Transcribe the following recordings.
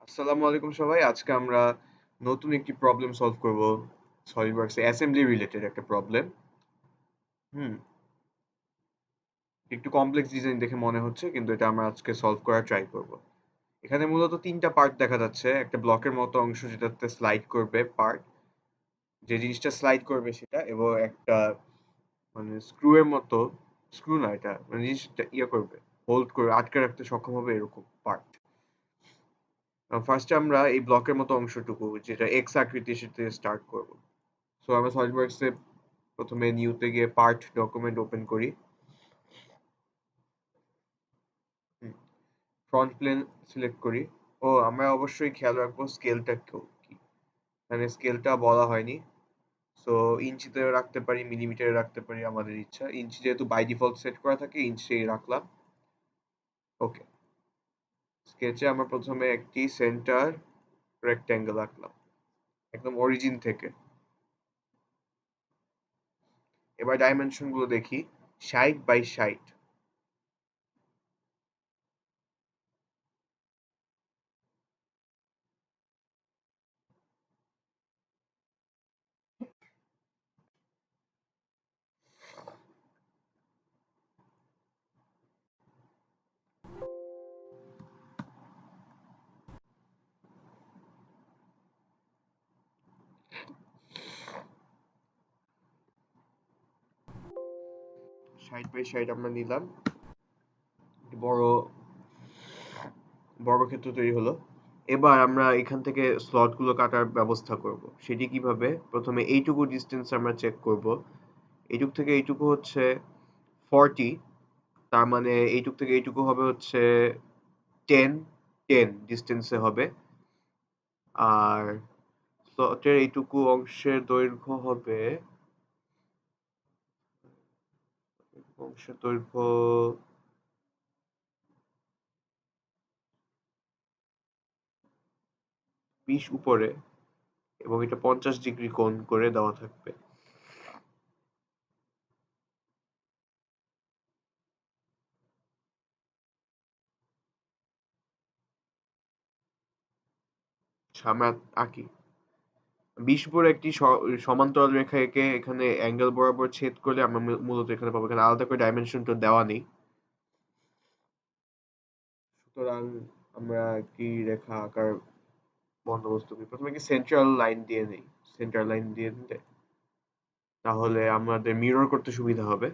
আসসালামু আলাইকুম সবাই। আজকে আমরা নতুন একটি প্রবলেম সলভ করব। সলিডওয়ার্কস এ অ্যাসেম্বলি রিলেটেড একটা প্রবলেম। হুম, একটু কমপ্লেক্স ডিজাইন দেখে মনে হচ্ছে কিন্তু এটা আমরা আজকে সলভ করার ট্রাই করব। এখানে মূলত ৩ টা পার্ট দেখা যাচ্ছে। একটা ব্লকের মতো অংশ যেটাতে স্লাইড করবে পার্ট, যে জিনিসটা স্লাইড করবে সেটা এবং একটা মানে স্ক্রু এর মতো, স্ক্রু না এটা, মানে জিনিসটা করবে, হোল্ড করে আটকে রাখতে সক্ষম হবে এরকম পার্ট। ফার্স্টে আমরা এই ব্লকের মতো অংশটুকু যেটা এক্স আকৃতির সাথে স্টার্ট করব। সো আমরা সলিডওয়ার্কস এ প্রথমে নিউতে গিয়ে পার্ট ডকুমেন্ট ওপেন করি। ফ্রন্ট প্লেন সিলেক্ট করি। ও আমরা অবশ্যই খেয়াল রাখবো স্কেলটা কি, মানে স্কেলটা বলা হয়নি। সো ইঞ্চিতে রাখতে পারি, মিলিমিটারে রাখতে পারি, আমাদের ইচ্ছা। ইঞ্চি যেহেতু বাই ডিফল্ট সেট করা থাকে, ইঞ্চি রাখলাম। ওকে, স্কেচে আমরা প্রথমে একটি সেন্টার রেক্ট্যাঙ্গেল আঁকলাম একদম অরিজিন থেকে। এবার ডাইমেনশন গুলো দেখি। 60 বাই 60। 60 বাই 60 আমরা নিলাম। বড় বর্গক্ষেত্র তৈরি হলো। এবার আমরা এখান থেকে স্লট গুলো কাটার ব্যবস্থা করব। সেটি কিভাবে? প্রথমে এইটুকু ডিস্টেন্স আমরা চেক করব। এইটুক থেকে এইটুকু হচ্ছে 40, তার মানে এইটুক থেকে এইটুকু হবে হচ্ছে 10 10 ডিস্টেন্সে হবে। আর স্লটের এইটুকু অংশের দৈর্ঘ্য হবে, অংশের দৈর্ঘ্য 20 উপরে, এবং এটা 50 ডিগ্রি কোণ করে দেওয়া থাকবে। আচ্ছা, আমরা আঁকি। 20 উপরে একটি সমান্তরাল রেখা এঁকে এখানে অ্যাঙ্গেল বরাবর ছেদ করলে আমরা মূলত এখানে পাবো। এখানে আলাদা করে ডাইমেনশন তো দেওয়া নেই। সুতরাং আমরা কি রেখা আঁকার বন্দোবস্ত করি? প্রথমে কি সেন্ট্রাল লাইন দিয়ে নেই। সেন্ট্রাল লাইন দিয়ে দিলে তাহলে আমাদের মিরর করতে সুবিধা হবে।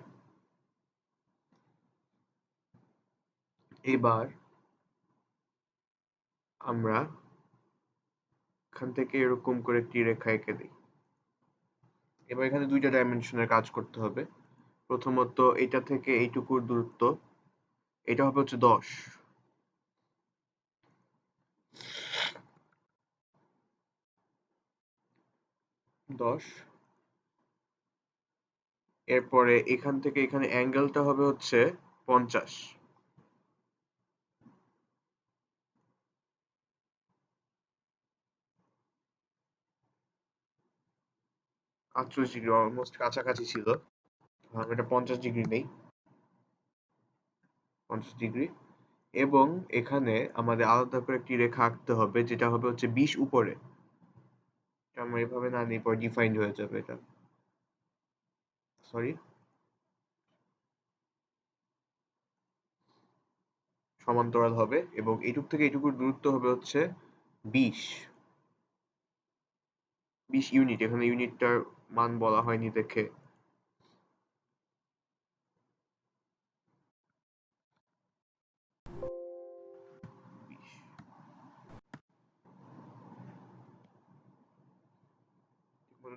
এবার আমরা এখান থেকে এরকম করে একটি রেখা এঁকে দিই। এবার এখানে 2টা ডাইমেনশনের কাজ করতে হবে। প্রথমত এটা থেকে এইটুকুর দূরত্ব, এটা হবে হচ্ছে 10। 10। এরপরে এখান থেকে এখানে অ্যাঙ্গেলটা হবে হচ্ছে 50। 48 ডিগ্রি, অলমোস্ট কাছাকাছি ছিল। এটা 50 ডিগ্রি নেই, 50 ডিগ্রি। এবং এখানে আমাদের আলাদা করে একটি রেখা আঁকতে হবে যেটা হবে হচ্ছে 20 উপরে। এটা আমরা এভাবে না নিই, পরে ডিফাইন্ড হয়ে যাবে এটা। সরি, সমান্তরাল হবে এবং এইটুক থেকে এইটুকুর দূরত্ব হবে হচ্ছে 20। 20 ইউনিট, এখানে ইউনিটটার মান বলা হয়নি দেখে।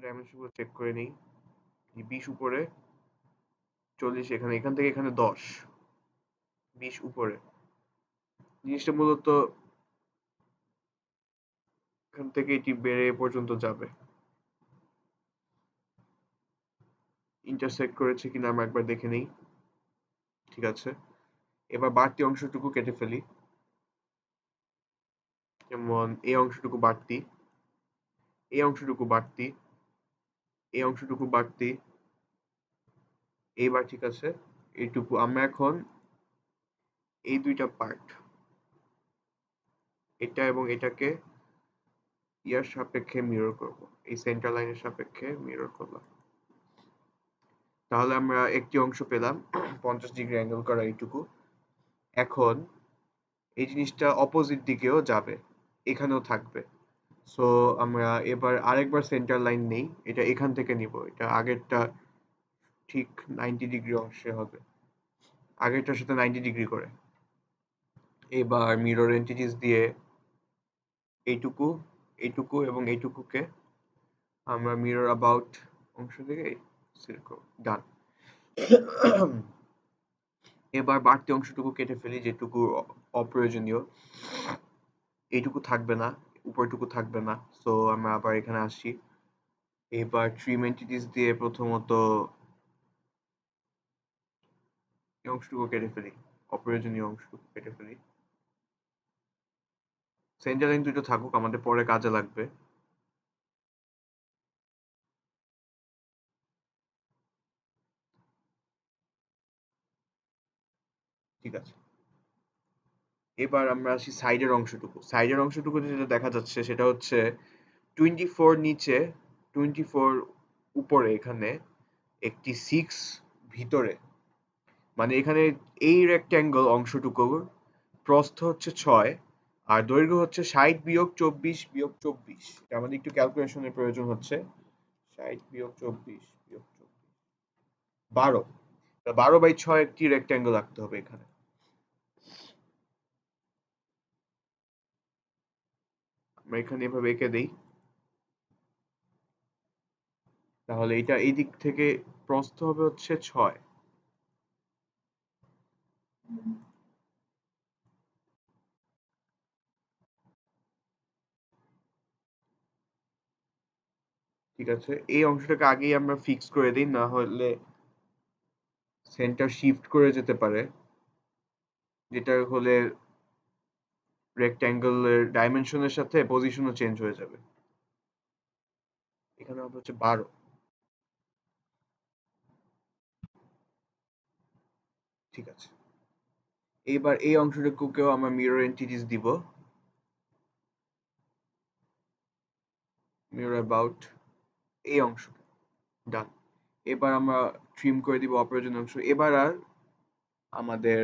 ডাইমেনশন গুলো চেক করে নেই। 20 উপরে, 40 এখানে, এখান থেকে এখানে 10। 20 উপরে জিনিসটা মূলত এখান থেকে এটি বেড়ে এ পর্যন্ত যাবে। ইন্টারসেক্ট করেছে কিনা আমরা একবার দেখে নেই। ঠিক আছে, এবার বাড়তি অংশটুকু কেটে ফেলি। যেমন এই অংশটুকু বাড়তি, এই অংশটুকু বাড়তি, এই অংশটুকু বাড়তি। এইবার ঠিক আছে, এইটুকু আমরা এখন এই 2টা পার্ট এটা এবং এটাকে ইয়ার সাপেক্ষে মিরর করব, এই সেন্টার লাইনের সাপেক্ষে মিরর করলাম। তাহলে আমরা একটি অংশ পেলাম 50 ডিগ্রি অ্যাঙ্গেল করা এইটুকু। এখন এই জিনিসটা অপোজিট দিকেও যাবে, এখানেও থাকবে। সো আমরা এবার আরেকবার সেন্টার লাইন নেই, এটা এখান থেকে নিব, এটা আগেরটা ঠিক 90 ডিগ্রি অংশে হবে, আগেরটার সাথে 90 ডিগ্রি করে। এবার মিরর এন্টিটিস দিয়ে এইটুকু, এইটুকু এবং এইটুকুকে আমরা মিরর অ্যাবাউট অংশ থেকে সিলেক্ট করব, ডান। এবার বাড়তি অংশটুকু কেটে ফেলি, যেটুকু অপ্রয়োজনীয়। এইটুকু থাকবে না, উপরটুকু থাকবে না। সো আমরা আবার এখানে আসি। এবার ট্রিম এন্টিটিস দিয়ে প্রথমত এই অংশটুকু কেটে ফেলি, অপ্রয়োজনীয় অংশটুকু কেটে ফেলি। সেন্টার লাইন দুটো থাকুক, আমাদের পরে কাজে লাগবে। ঠিক আছে, এবার আমরা আসি সাইডের অংশটুকু। সাইডের অংশটুকু যেটা দেখা যাচ্ছে সেটা হচ্ছে 24 নিচে, 24 উপরে, এখানে একটি 6 ভিতরে। মানে এখানে এই রেক্ট্যাঙ্গল অংশটুকুর প্রস্থ হচ্ছে 6 আর দৈর্ঘ্য হচ্ছে 60 বিয়োগ 24 বিয়োগ 24। আমাদের একটু ক্যালকুলেশনের প্রয়োজন হচ্ছে। 60 বিয়োগ 24 বিয়োগ 24, 12। 12/6 একটি রেক্ট্যাঙ্গল আঁকতে হবে এখানে। আমরা এখানে এভাবে এঁকে দেই। তাহলে এটা এই দিক থেকে প্রস্থ হবে হচ্ছে 6। ঠিক আছে, এই অংশটাকে আগেই আমরা ফিক্স করে দিই, না হলে সেন্টার শিফট করে যেতে পারে, যেটা হলে রেক্ট্যাঙ্গলের ডাইমেনশনের সাথে পজিশনও চেঞ্জ হয়ে যাবে। এখানে হবে হচ্ছে 12। ঠিক আছে, এবার এই অংশটুকুকেও আমরা মিরর এন্টিটিস দিব, মিরর অ্যাবাউট এই অংশ, ডান। এবার আমরা ট্রিম করে দিব অপ্রয়োজনীয় অংশ। এবার আর আমাদের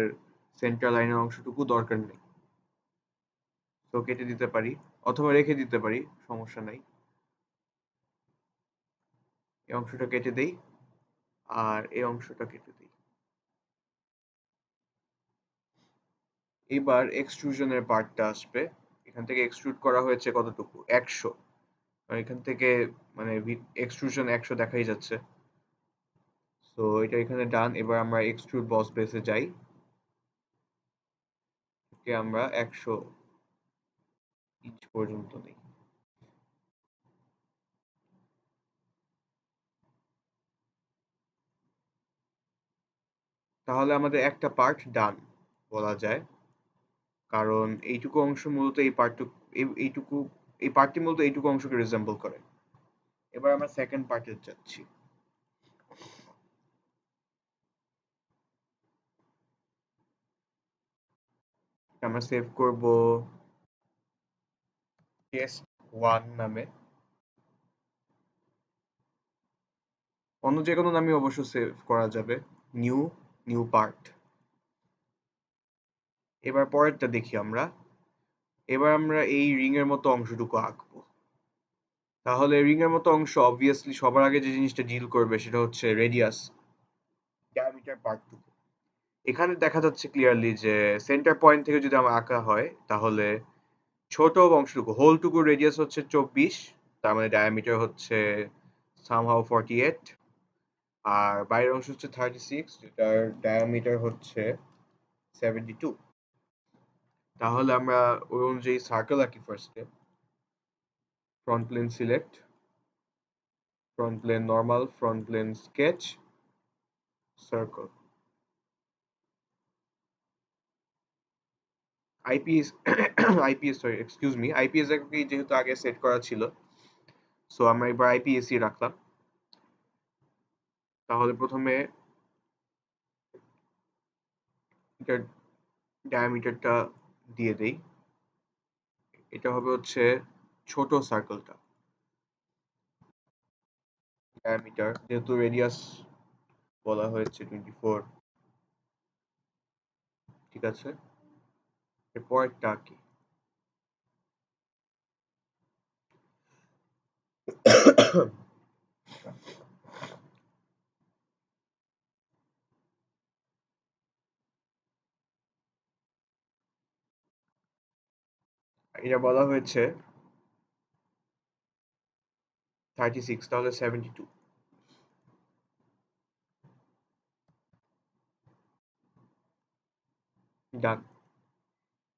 সেন্টার লাইনের অংশটুকু দরকার নেই, তো কেটে দিতে পারি অথবা রেখে দিতে পারি, সমস্যা নাই। এই অংশটা কেটে দেই আর এই অংশটা কেটে দিই। এবার এক্সট্রুশনের পার্টটা আসবে। এখান থেকে এক্সট্রুড করা হয়েছে কতটুকু, 100। এখান থেকে মানে এক্সট্রুশন 100 দেখাই যাচ্ছে। সো এটা এখানে ডান। এবার আমরা এক্সট্রুড বস বেসে যাই, আমরা 100 ইঞ্চ পর্যন্ত নিই। তাহলে আমাদের একটা পার্ট ডান বলা যায়, কারণ এইটুকু অংশ মূলত এই পার্টটুকু, এইটুকু, এই পার্টটি মূলত এইটুকু অংশকে রিজেম্বল করে। এবার আমরা সেকেন্ড পার্টে যাচ্ছি। আমরা সেভ করব টেস্ট 1 নামে, অন্য যে কোনো নামে অবশ্য সেভ করা যাবে। New, new part. এবার পরেরটা দেখি আমরা। এবার আমরা এই রিং এর মতো অংশটুকু আঁকবো। তাহলে রিং এর মতো অংশ অবভিয়াসলি সবার আগে যে জিনিসটা ডিল করবে সেটা হচ্ছে রেডিয়াস, ডায়ামিটার পার্টটুকু। এখানে দেখা যাচ্ছে ক্লিয়ারলি যে সেন্টার পয়েন্ট থেকে যদি আমার আঁকা হয়, তাহলে ছোট অংশটুকু, হোলটুকু রেডিয়াস হচ্ছে 24, তার মানে ডায়ামিটার হচ্ছে সামহাউ 48, আর বাইরের অংশ হচ্ছে 36, যেটার ডায়ামিটার হচ্ছে 72। তাহলে আমরা ওই অনুযায়ী সার্কেল আঁকি ফার্স্টে। Front plane select, front plane normal, front plane sketch, circle. IPS IPS sorry excuse me, IPS যেহেতু আগে সেট করা ছিল, সো আমরা এবার আইপিএসই রাখলাম। তাহলে প্রথমে এটার ডায়ামিটারটা দিয়ে দেই। এটা হবে হচ্ছে ছোট সার্কেলটা, ডায়ামিটার যেহেতু রেডিয়াস বলা হয়েছে 24, ঠিক আছে। এরপরটা কি? এটা বলা হয়েছে 36, তাহলে 72। ডান।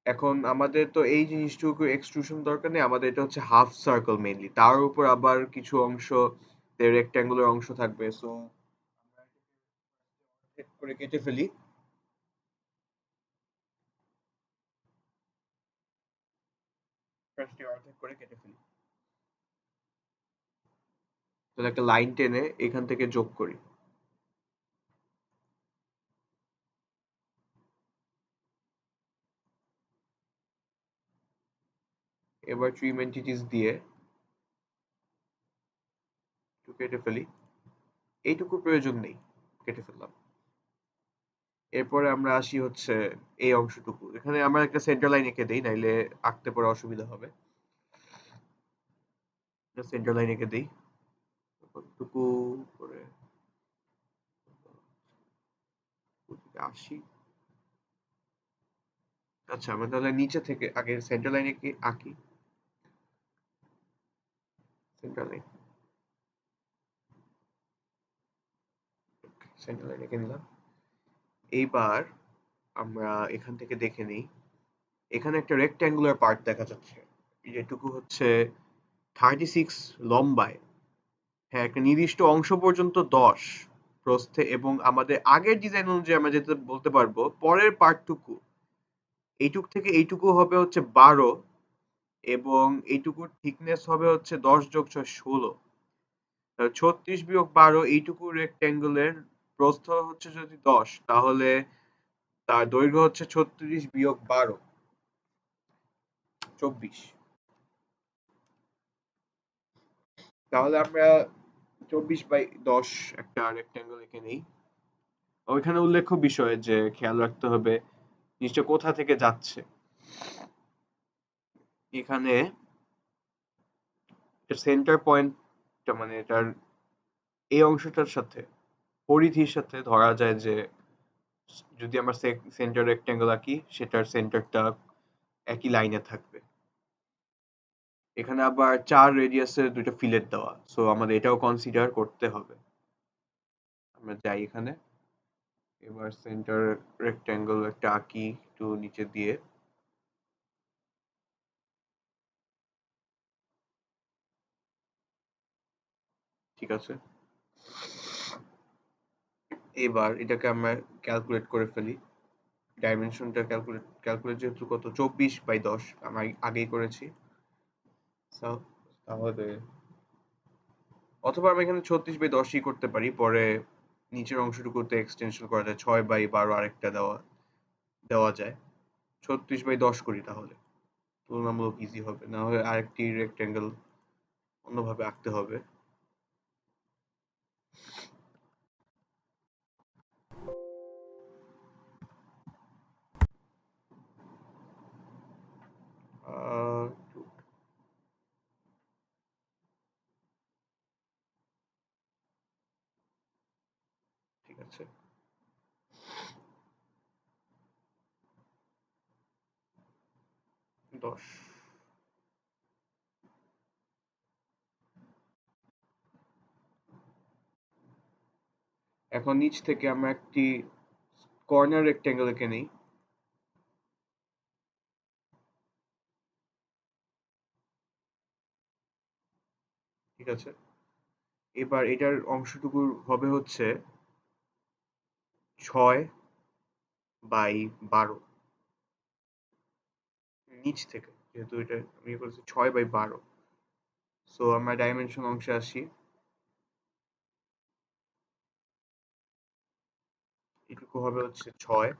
এখন আমাদের তো এই জিনিসটুকু এক্সট্রুশন দরকার নেই, আমাদের এটা হচ্ছে হাফ সার্কেল মেইনলি, তার উপর আবার কিছু অংশ রেক্ট্যাঙ্গুলার অংশ থাকবে। সো করে কেটে ফেলি। ফার্স্টে অর্ধেক করে কেটে ফেলি, তাহলে একটা লাইন টেনে এখান থেকে যোগ করি। এবার ট্রিম এন্টিটিস দিয়ে একটু কেটে ফেলি। এইটুকু প্রয়োজন নেই, কেটে ফেললাম। এরপরে আমরা আসি হচ্ছে এই অংশটুকু, এখানে আমরা একটা সেন্টার লাইন এঁকে দিই, নাইলে আঁকতে পরে অসুবিধা হবে। সেন্টার লাইন এঁকে দিই কতটুকু করে, আসি। আচ্ছা, আমরা তাহলে নিচে থেকে আগে সেন্টার লাইনে কি আঁকি। সেন্টার লাইন, সেন্টার লাইন এঁকে নিলাম। এইবার আমরা এখান থেকে দেখে নিই, এখানে একটা রেক্ট্যাঙ্গুলার পার্ট দেখা যাচ্ছে, যেটুকু হচ্ছে 36 লম্বায়, হ্যাঁ একটা নির্দিষ্ট অংশ পর্যন্ত 10 প্রস্থে, এবং আমাদের আগের ডিজাইন অনুযায়ী আমরা যেটা বলতে পারবো পরের পার্টটুকু এইটুক থেকে এইটুকু হবে হচ্ছে 12, এবং এইটুকুর থিকনেস হবে হচ্ছে 10 যোগ 6 16। 36 বিয়োগ 12, এইটুকু রেক্ট্যাঙ্গলের প্রস্থ হচ্ছে যদি 10, তাহলে তার দৈর্ঘ্য হচ্ছে 36 বিয়োগ 12, 24। তাহলে আমরা 24/10 একটা রেক্ট্যাঙ্গল এঁকে নেই। ওইখানে উল্লেখ্য বিষয় যে খেয়াল রাখতে হবে জিনিসটা কোথা থেকে যাচ্ছে। এখানে সেন্টার পয়েন্টটা মানে এটার এই অংশটার সাথে পরিধির সাথে ধরা যায় যে যদি আমরা সেন্টার রেক্ট্যাঙ্গল আঁকি সেটার সেন্টারটা একই লাইনে থাকবে। এখানে আবার 4 রেডিয়াসের 2টা ফিলেট দেওয়া, সো আমাদের এটাও কনসিডার করতে হবে। আমরা যাই এখানে, এবার সেন্টার রেক্ট্যাঙ্গল একটা আঁকি একটু নিচে দিয়ে, ঠিক আছে। এবার এটাকে আমরা ক্যালকুলেট করে ফেলি, ডাইমেনশনটা ক্যালকুলেট যেহেতু কত 24/10 আমরা আগেই করেছি। তাহলে অথবা আমরা এখানে 36/10ই করতে পারি, পরে নিচের অংশটুকুতে এক্সটেনশন করা যায়, 6/12 আরেকটা দেওয়া দেওয়া যায়। 36/10 করি, তাহলে তুলনামূলক ইজি হবে, না হলে আরেকটি রেক্ট্যাঙ্গেল অন্যভাবে আঁকতে হবে। আহ, ঠিক আছে। 10। এখন নিচ থেকে আমরা একটি কর্নার রেক্ট্যাঙ্গেল এঁকে নেই। ঠিক আছে। এবার এটার অংশটুকু হবে হচ্ছে 6/12, নিচ থেকে, যেহেতু এটা আমি করেছি 6/12। সো আমরা ডাইমেনশন অংশে আসি, এটুকু হবে হচ্ছে 6,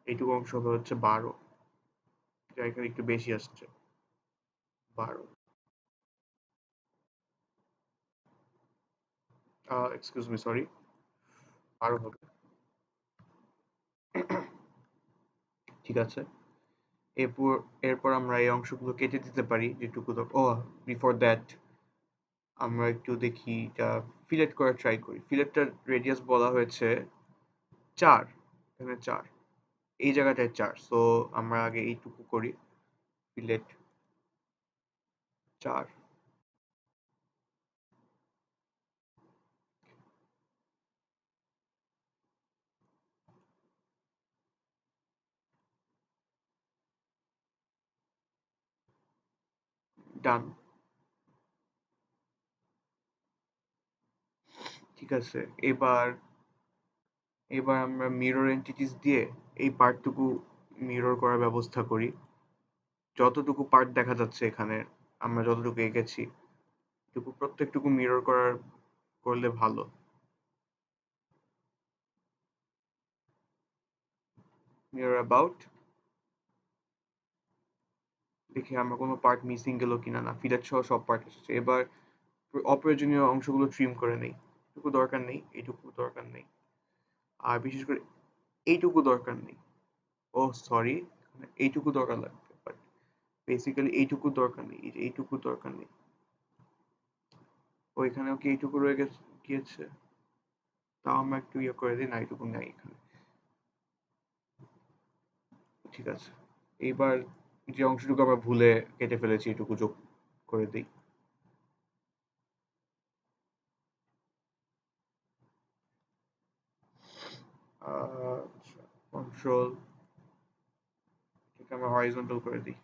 এইটুকু অংশ হবে হচ্ছে 12। এখানে একটু বেশি আসছে, 12। এক্সকিউজ মি, সরি, 12 হবে। ঠিক আছে। এরপর এরপর আমরা এই অংশগুলো কেটে দিতে পারি যেটুকু। ও, বিফোর দ্যাট আমরা একটু দেখি এটা ফিলেট করা ট্রাই করি। ফিলেটটার রেডিয়াস বলা হয়েছে 4, এখানে 4, এই জায়গাটায় 4। সো আমরা আগে এইটুকু করি, ফিলেট 4, ডান। ঠিক আছে। এবার এবার আমরা মিরর এন্টিটিস দিয়ে এই পার্টটুকু মিরর করার ব্যবস্থা করি। যতটুকু পার্ট দেখা যাচ্ছে এখানে, আমরা যতটুকু এঁকেছি, প্রত্যেকটুকু মিরর করলে ভালো। মিরর অ্যাবাউট, দেখি আমরা কোনো পার্ট মিসিং গেল কিনা। না, ফিলেট সহ সব পার্ট এসেছে। এবার অপ্রয়োজনীয় অংশগুলো ট্রিম করে নেই। এটুকু দরকার নেই, এইটুকু দরকার নেই, আর বিশেষ করে এইটুকু দরকার নেই। ও সরি, এইটুকু দরকার লাগবে, বাট বেসিক্যালি এইটুকু দরকার নেই, এইটুকু দরকার নেই। ওইখানেও কি এইটুকু রয়ে গিয়েছে? তাও আমরা একটু ইয়ে করে দিই, না এইটুকু নেই এখানে। ঠিক আছে। এইবার যে অংশটুকু আমরা ভুলে কেটে ফেলেছি এটুকু যোগ করে দিই। কন্ট্রোল, আমরা হরাইজন্টাল করে দিই।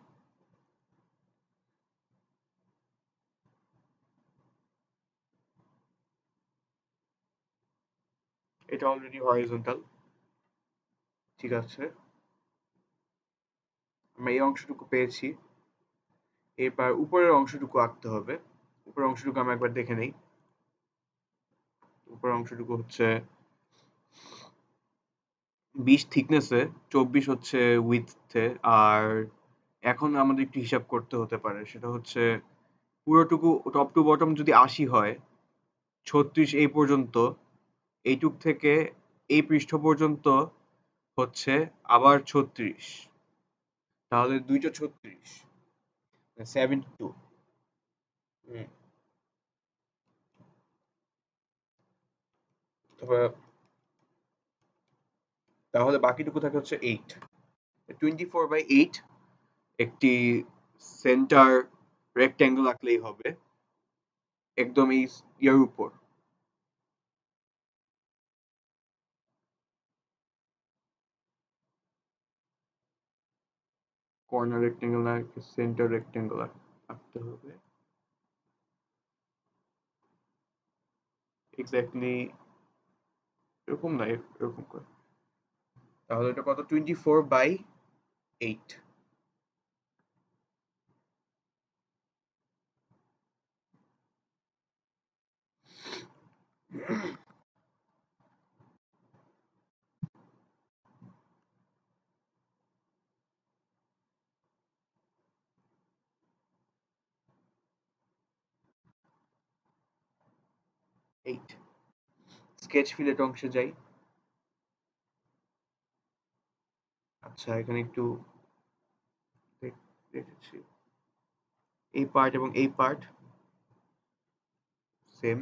এটা অলরেডি হরাইজন্টাল। ঠিক আছে, আমরা এই অংশটুকু পেয়েছি। এবার উপরের অংশটুকু আঁকতে হবে। উপরের অংশটুকু আমরা একবার দেখে নেই। উপরের অংশটুকু হচ্ছে 20 থিকনেসে, 24 হচ্ছে উইডথে। আর এখন আমাদের একটু হিসাব করতে হতে পারে, সেটা হচ্ছে পুরোটুকু টপ টু বটম যদি 80 হয়, 36 এই পর্যন্ত, এইটুক থেকে এই পৃষ্ঠ পর্যন্ত হচ্ছে আবার 36, তাহলে 236, 72। হুম, তাহলে বাকিটুকু থাকে হচ্ছে 8। 24/8 একটি সেন্টার রেক্ট্যাঙ্গল আঁকলেই হবে, একদম এই ইয়ার উপর। কর্নার রেক্ট্যাঙ্গল না, সেন্টার রেক্ট্যাঙ্গল আঁকতে হবে। এক্স্যাক্টলি এরকম না, এরকম করে। তাহলে এটা কত? 24/8। স্কেচ ফিলেট অংশে যাই। আচ্ছা, এখানে একটু দেখেছি, এই পার্ট এবং এই পার্ট সেম।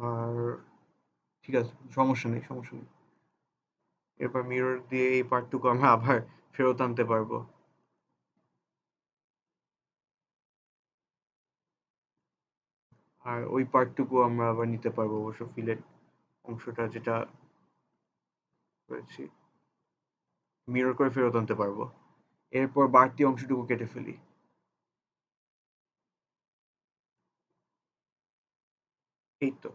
আর ঠিক আছে, সমস্যা নেই, সমস্যা নেই। এরপর মিরর দিয়ে এই পার্টটুকু আমরা আবার ফেরত আনতে পারবো। আর ওই পার্টটুকু আমরা আবার নিতে পারবো অবশ্য, ফিলেট অংশটা যেটা করেছি মিরর করে ফেরত আনতে পারবো। এরপর বাড়তি অংশটুকু কেটে ফেলি। এই তো,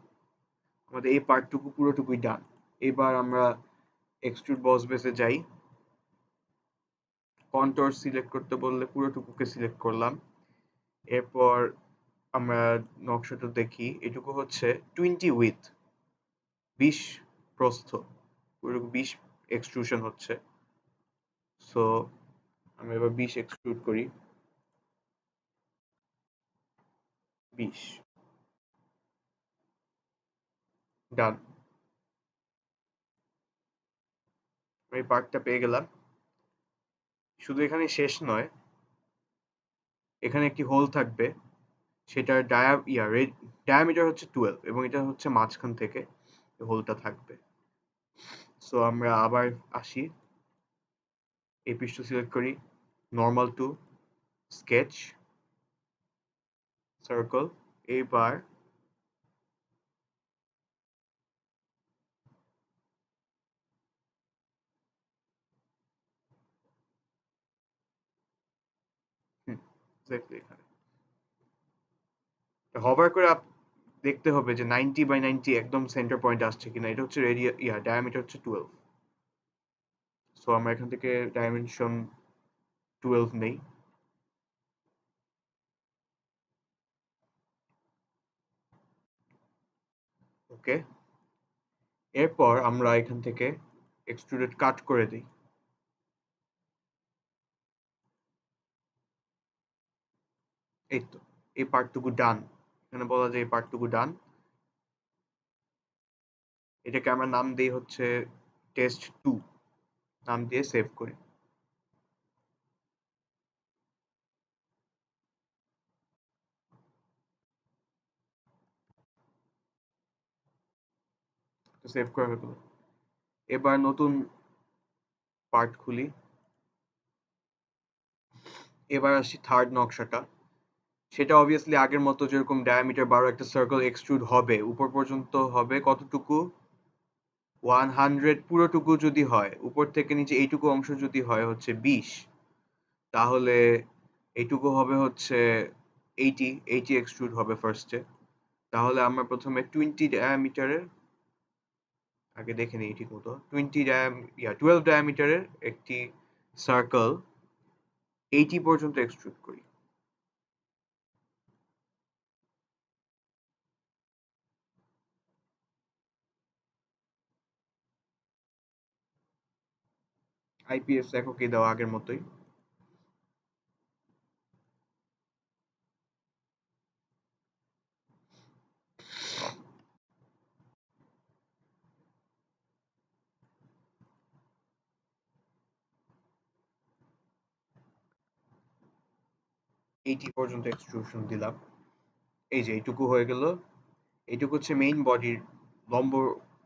আমাদের এই পার্টটুকু পুরোটুকুই ডান। এবার আমরা এক্সট্রুড বস বেসে যাই। কন্ট্যুর সিলেক্ট করতে বললে পুরোটুকুকে সিলেক্ট করলাম। এরপর আমরা নকশাটা দেখি, এটুকু হচ্ছে 20 উইডথ, 20 প্রস্থ পুরো 20 এক্সট্রুশন হচ্ছে। সো আমরা এবার 20 এক্সট্রুড করি। 20 ডান। এই পার্টটা পেয়ে গেলাম। শুধু এখানে শেষ নয়, এখানে একটি হোল থাকবে, সেটার ডায়ামিটার হচ্ছে 12 এবং এটা হচ্ছে মাঝখান থেকে হোলটা থাকবে। সো আমরা আবার আসি, এই পৃষ্ঠ সিলেক্ট করি, নর্মাল টু স্কেচ সার্কেল। এইবার এখানে হভার করে দেখতে হবে যে 90/90 একদম সেন্টার পয়েন্ট আসছে কিনা। এটা হচ্ছে ডায়ামিটার হচ্ছে 12। সো আমরা এখান থেকে ডাইমেনশন 12 নেই। ওকে, এরপর আমরা এখান থেকে এক্সট্রুডেড কাট করে দিই। এই তো, এই পার্টটুকু ডান। এখানে বলা যায় এই পার্টটুকু ডান। এটাকে আমরা নাম দিই হচ্ছে টেস্ট 2, নাম দিয়ে সেভ করি। সেভ করা হয়ে গেল। এবার নতুন পার্ট খুলি। এবার আসি থার্ড নকশাটা। সেটা অবভিয়াসলি আগের মতো যেরকম ডায়ামিটার 12 একটা সার্কেল এক্সট্রুড হবে, উপর পর্যন্ত হবে কতটুকু, 100 পুরোটুকু যদি হয়, উপর থেকে নিচে এইটুকু অংশ যদি হয় হচ্ছে 20, তাহলে এইটুকু হবে হচ্ছে 80 এক্সট্রুড হবে ফার্স্টে। তাহলে আমরা প্রথমে 20 ডায়ামিটারের, আগে দেখে নিই ঠিক মতো, 12 ডায়ামিটারের একটি সার্কেল 80 পর্যন্ত এক্সট্রুড করি। আইপিএস এককে দেওয়া আগের মতোই। এইটি পর্যন্ত এক্সট্রুশন দিলাম। এই যে এইটুকু হয়ে গেল। এইটুকু হচ্ছে মেইন বডির লম্ব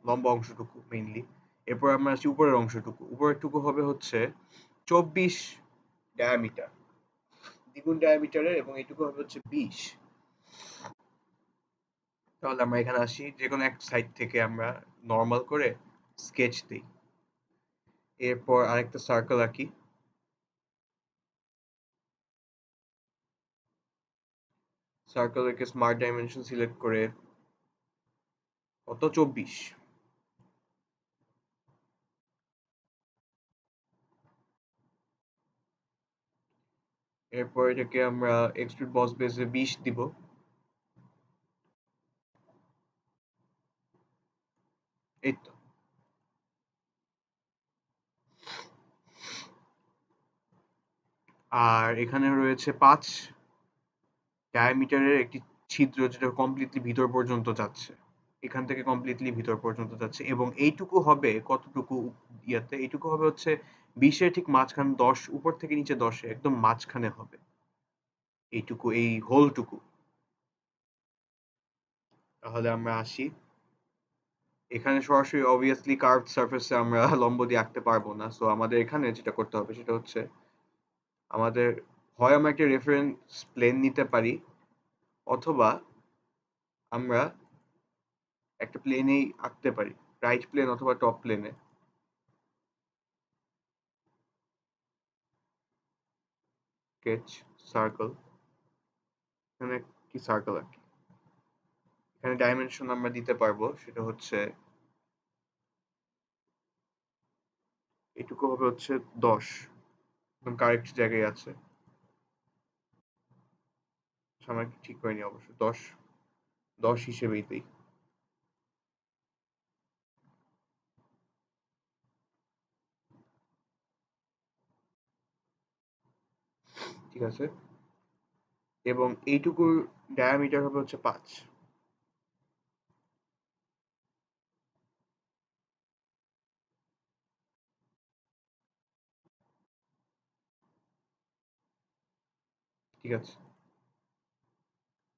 লম্বা অংশটুকু মেইনলি। এরপর আমরা আসি উপরের অংশটুকু। উপরেরটুকু হবে হচ্ছে 24 ডায়ামিটার, দ্বিগুণ ডায়ামিটারের, এবং এইটুকু হবে হচ্ছে 20। তাহলে আমরা এখানে আসি, যে কোনো এক সাইড থেকে আমরা নর্মাল করে স্কেচ দিই। এরপর আরেকটা সার্কেল আঁকি। সার্কেলকে স্মার্ট ডাইমেনশন সিলেক্ট করে কত, 24। এরপর এটাকে আমরা এক্সট্রুড বস বেসে 20 দিব। এই তো। আর এখানে রয়েছে 5 ডায়ামিটারের একটি ছিদ্র, যেটা কমপ্লিটলি ভিতর পর্যন্ত যাচ্ছে। এখান থেকে কমপ্লিটলি ভিতর পর্যন্ত যাচ্ছে, এবং এইটুকু হবে কতটুকু ইয়াতে, এইটুকু হবে হচ্ছে 20-এর ঠিক মাঝখান, 10 উপর থেকে নিচে 10-এ একদম মাঝখানে হবে এইটুকু, এই হোলটুকু। তাহলে আমরা আসি, এখানে সরাসরি অবভিয়াসলি কার্ভড সারফেসে আমরা লম্ব দিয়ে আঁকতে পারবো না। সো আমাদের এখানে যেটা করতে হবে সেটা হচ্ছে, আমাদের হয় আমরা একটা রেফারেন্স প্লেন নিতে পারি, অথবা আমরা একটা প্লেনেই আঁকতে পারি, রাইট প্লেন অথবা টপ প্লেনে। স্কেচ সার্কেল, এখানে কি সার্কেল আঁকি। এখানে ডাইমেনশন আমরা দিতে পারবো, সেটা হচ্ছে এটুকু হবে হচ্ছে 10, একদম কারেক্ট জায়গায় আছে। আমরা ঠিক করিনি অবশ্য, 10 10 হিসেবেই দিই। ঠিক আছে, এবং এইটুকুর ডায়ামিটার হবে হচ্ছে 5। ঠিক আছে,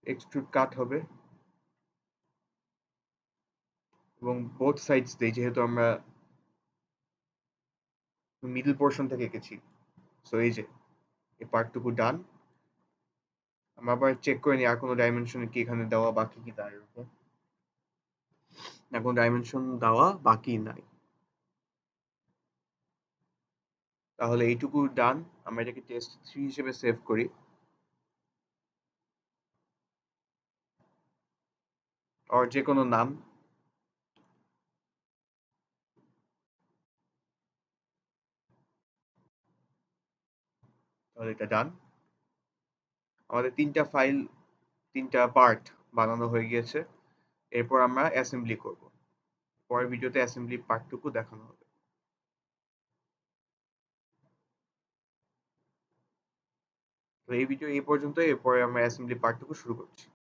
এক্সট্রুড কাট হবে এবং বোথ সাইডস দিয়ে, যেহেতু আমরা মিডল পোর্শন থেকে এঁকেছি, সো এই যে এই পার্টটুকু ডান। আমরা আবার চেক করে নিই আর কোনো ডাইমেনশন কি এখানে দেওয়া বাকি কি তার উপর। না, কোনো ডাইমেনশন দেওয়া বাকি নাই, তাহলে এইটুকু ডান। আমরা এটাকে টেস্ট 3 হিসেবে সেভ করি। আর যে কোনো নাম, তাহলে এটা ডান। আমাদের 3টা ফাইল, 3টা পার্ট বানানো হয়ে গিয়েছে। এরপর আমরা অ্যাসেম্বলি করব। পরের ভিডিওতে অ্যাসেম্বলি পার্টটুকু দেখানো হবে। তো এই ভিডিও এই পর্যন্তই। এরপরে আমরা অ্যাসেম্বলি পার্টটুকু শুরু করছি।